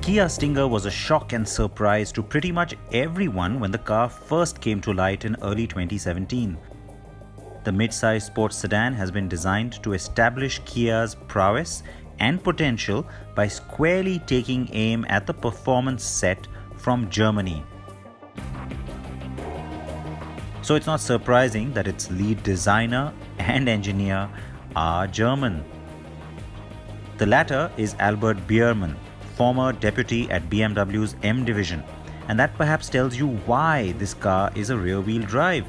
Kia Stinger was a shock and surprise to pretty much everyone when the car first came to light in early 2017. The mid-size sports sedan has been designed to establish Kia's prowess and potential by squarely taking aim at the performance set from Germany. So it's not surprising that its lead designer and engineer are German. The latter is Albert Biermann, former deputy at BMW's M division, and that perhaps tells you why this car is a rear-wheel drive,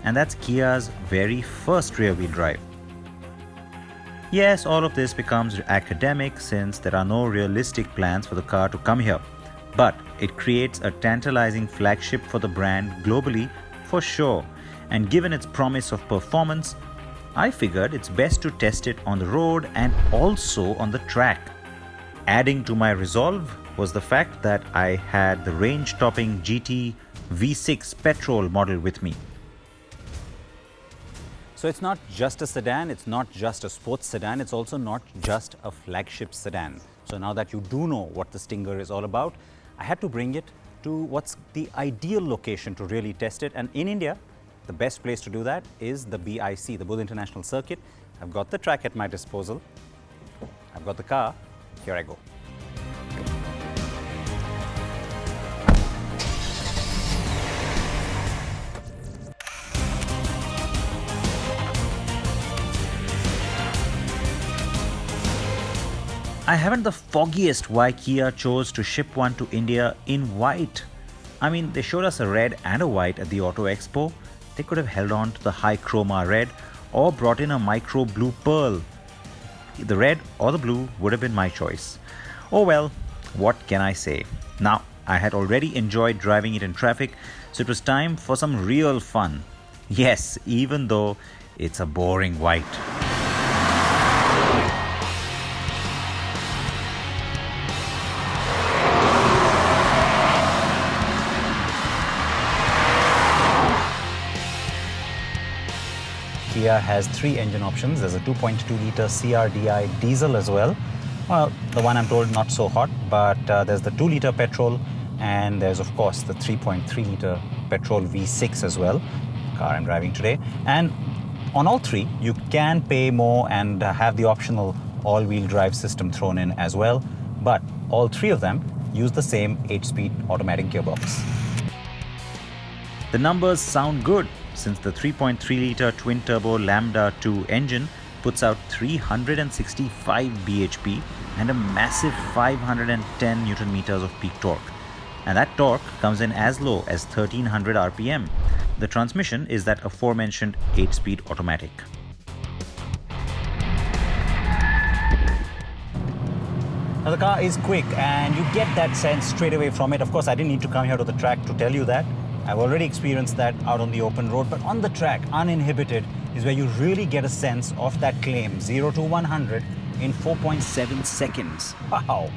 and that's Kia's very first rear-wheel drive. Yes, all of this becomes academic since there are no realistic plans for the car to come here, but it creates a tantalizing flagship for the brand globally for sure, and given its promise of performance, I figured it's best to test it on the road and also on the track. Adding to my resolve was the fact that I had the range-topping GT V6 petrol model with me. So it's not just a sedan, it's not just a sports sedan, it's also not just a flagship sedan. So now that you do know what the Stinger is all about, I had to bring it to what's the ideal location to really test it. And in India, the best place to do that is the BIC, the Buddh International Circuit. I've got the track at my disposal. I've got the car. Here I go. I haven't the foggiest why Kia chose to ship one to India in white. I mean, they showed us a red and a white at the Auto Expo. They could have held on to the high chroma red or brought in a micro blue pearl. The red or the blue would have been my choice. Oh well, what can I say? Now, I had already enjoyed driving it in traffic, so it was time for some real fun. Yes, even though it's a boring white. Kia has three engine options. There's a 2.2-litre CRDI diesel as well. Well, the one I'm told not so hot, but there's the 2-litre petrol, and there's of course the 3.3-litre petrol V6 as well, car I'm driving today. And on all three, you can pay more and have the optional all-wheel drive system thrown in as well, but all three of them use the same 8-speed automatic gearbox. The numbers sound good, since the 3.3-litre twin-turbo LAMBDA 2 engine puts out 365 bhp and a massive 510 Nm of peak torque. And that torque comes in as low as 1300 RPM. The transmission is that aforementioned 8-speed automatic. Now the car is quick and you get that sense straight away from it. Of course, I didn't need to come here to the track to tell you that. I've already experienced that out on the open road, but on the track, uninhibited, is where you really get a sense of that claim, 0 to 100 in 4.7 seconds. Wow!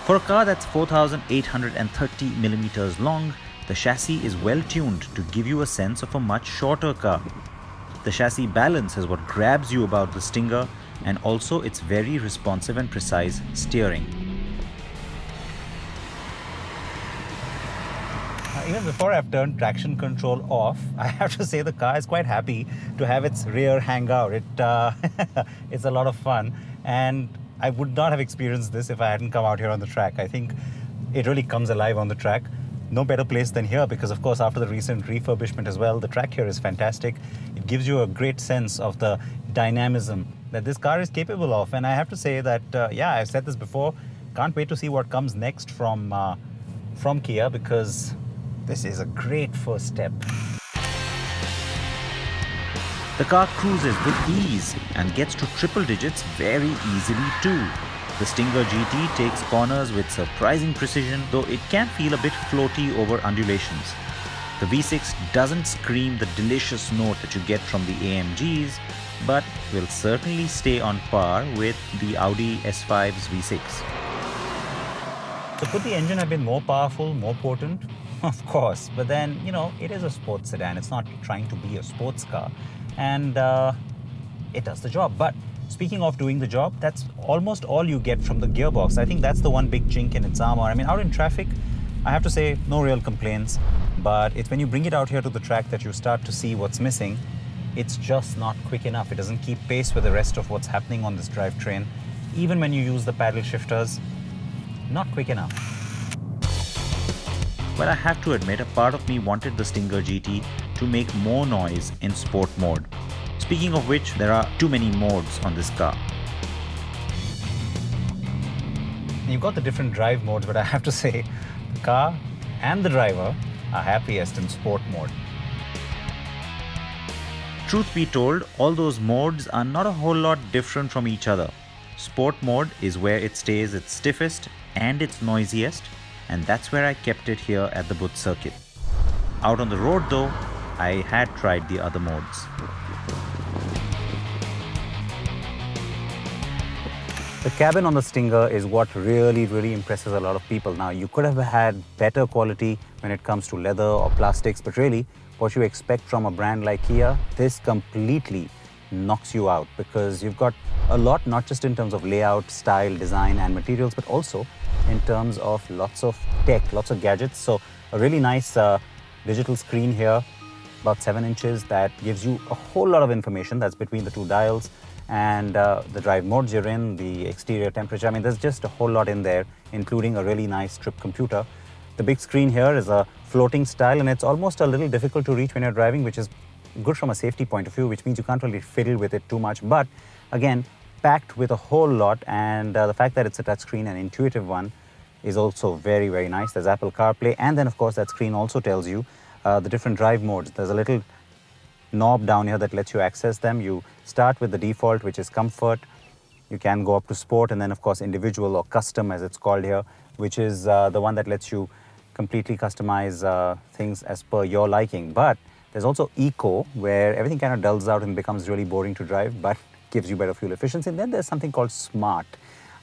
For a car that's 4,830 millimeters long, the chassis is well tuned to give you a sense of a much shorter car. The chassis balance is what grabs you about the Stinger, and also its very responsive and precise steering. Even before I've turned traction control off, I have to say the car is quite happy to have its rear hang out. It's a lot of fun, and I would not have experienced this if I hadn't come out here on the track. I think it really comes alive on the track. No better place than here because, of course, after the recent refurbishment as well, the track here is fantastic. It gives you a great sense of the dynamism that this car is capable of. And I have to say that, yeah, I've said this before, can't wait to see what comes next from Kia, because this is a great first step. The car cruises with ease and gets to triple digits very easily too. The Stinger GT takes corners with surprising precision, though it can feel a bit floaty over undulations. The V6 doesn't scream the delicious note that you get from the AMGs, but will certainly stay on par with the Audi S5's V6. So could the engine have been more powerful, more potent? Of course, but then, you know, it is a sports sedan. It's not trying to be a sports car, and it does the job. But Speaking of doing the job, that's almost all you get from the gearbox. I think that's the one big chink in its armor. I mean, out in traffic, I have to say, no real complaints, but it's when you bring it out here to the track that you start to see what's missing. It's just not quick enough. It doesn't keep pace with the rest of what's happening on this drivetrain. Even when you use the paddle shifters, not quick enough. Well, I have to admit, a part of me wanted the Stinger GT to make more noise in sport mode. Speaking of which, there are too many modes on this car. You've got the different drive modes, but I have to say, the car and the driver are happiest in sport mode. Truth be told, all those modes are not a whole lot different from each other. Sport mode is where it stays its stiffest and its noisiest, and that's where I kept it here at the Buddh circuit. Out on the road though, I had tried the other modes. The cabin on the Stinger is what really impresses a lot of people. Now, you could have had better quality when it comes to leather or plastics, but really, what you expect from a brand like Kia, this completely knocks you out because you've got a lot, not just in terms of layout, style, design, and materials, but also in terms of lots of tech, lots of gadgets. So, a really nice digital screen here, about 7 inches, that gives you a whole lot of information that's between the two dials. And the drive modes you're in, the exterior temperature. I mean, there's just a whole lot in there, including a really nice trip computer. The big screen here is a floating style, and it's almost a little difficult to reach when you're driving, which is good from a safety point of view, which means you can't really fiddle with it too much. But again, packed with a whole lot, and the fact that it's a touchscreen, an intuitive one, is also very nice. There's Apple CarPlay, and then of course that screen also tells you the different drive modes. There's a little knob down here that lets you access them. You start with the default, which is comfort. You can go up to sport, and then of course individual or custom, as it's called here, which is the one that lets you completely customize things as per your liking. But there's also eco, where everything kind of dulls out and becomes really boring to drive, but gives you better fuel efficiency. And then there's something called smart.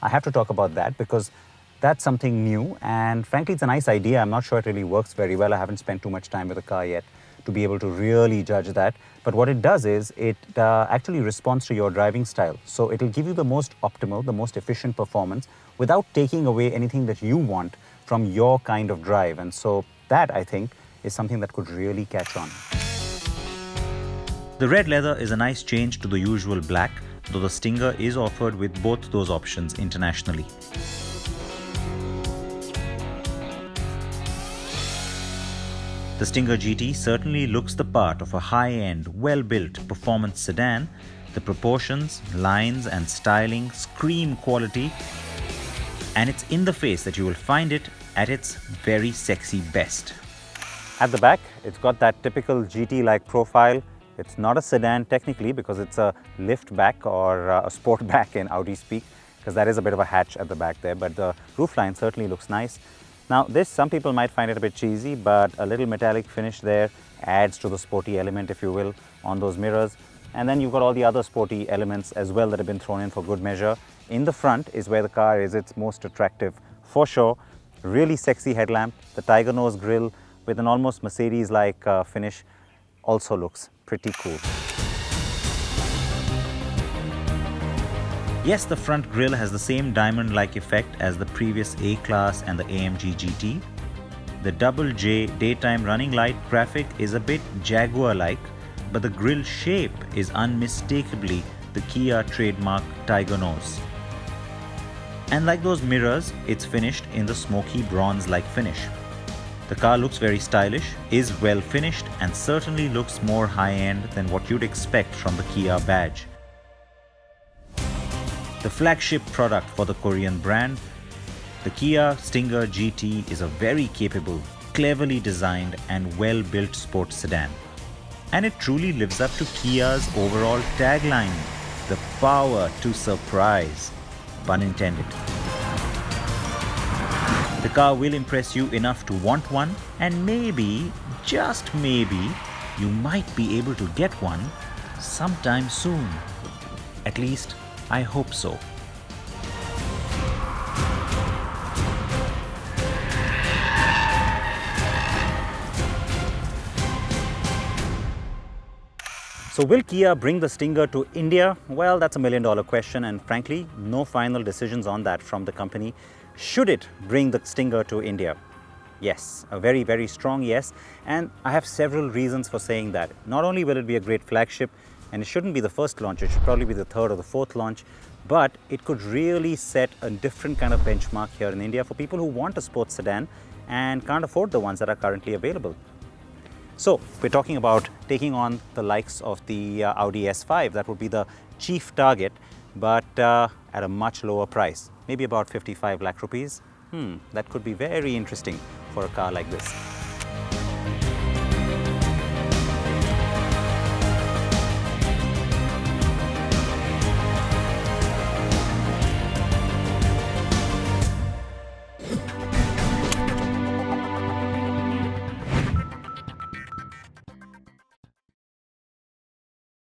I have to talk about that because that's something new, and frankly it's a nice idea. I'm not sure it really works very well. I haven't spent too much time with the car yet to be able to really judge that. But what it does is it actually responds to your driving style. So it'll give you the most optimal, the most efficient performance without taking away anything that you want from your kind of drive. And so that, I think, is something that could really catch on. The red leather is a nice change to the usual black, though the Stinger is offered with both those options internationally. The Stinger GT certainly looks the part of a high-end, well-built performance sedan. The proportions, lines and styling scream quality, and it's in the face that you will find it at its very sexy best. At the back, it's got that typical GT-like profile. It's not a sedan technically because it's a lift back or a sport back in Audi speak, because that is a bit of a hatch at the back there, but the roofline certainly looks nice. Now this, some people might find it a bit cheesy, but a little metallic finish there adds to the sporty element, if you will, on those mirrors. And then you've got all the other sporty elements as well that have been thrown in for good measure. In the front is where the car is its most attractive, for sure. Really sexy headlamp. The tiger nose grille with an almost Mercedes-like finish also looks pretty cool. Yes, the front grille has the same diamond-like effect as the previous A-Class and the AMG GT. The double J daytime running light graphic is a bit Jaguar-like, but the grille shape is unmistakably the Kia trademark tiger nose. And like those mirrors, it's finished in the smoky bronze-like finish. The car looks very stylish, is well finished, and certainly looks more high-end than what you'd expect from the Kia badge. The flagship product for the Korean brand, the Kia Stinger GT is a very capable, cleverly designed and well-built sports sedan. And it truly lives up to Kia's overall tagline, the power to surprise, pun intended. The car will impress you enough to want one, and maybe, just maybe, you might be able to get one sometime soon. At least, I hope so. So will Kia bring the Stinger to India? Well, that's a $1 million question, and frankly, no final decisions on that from the company. Should it bring the Stinger to India? Yes, a very, very strong yes. And I have several reasons for saying that. Not only will it be a great flagship, and it shouldn't be the first launch, it should probably be the third or the fourth launch, but it could really set a different kind of benchmark here in India for people who want a sports sedan and can't afford the ones that are currently available. So we're talking about taking on the likes of the Audi S5. That would be the chief target, but at a much lower price, maybe about 55 lakh rupees. That could be very interesting for a car like this.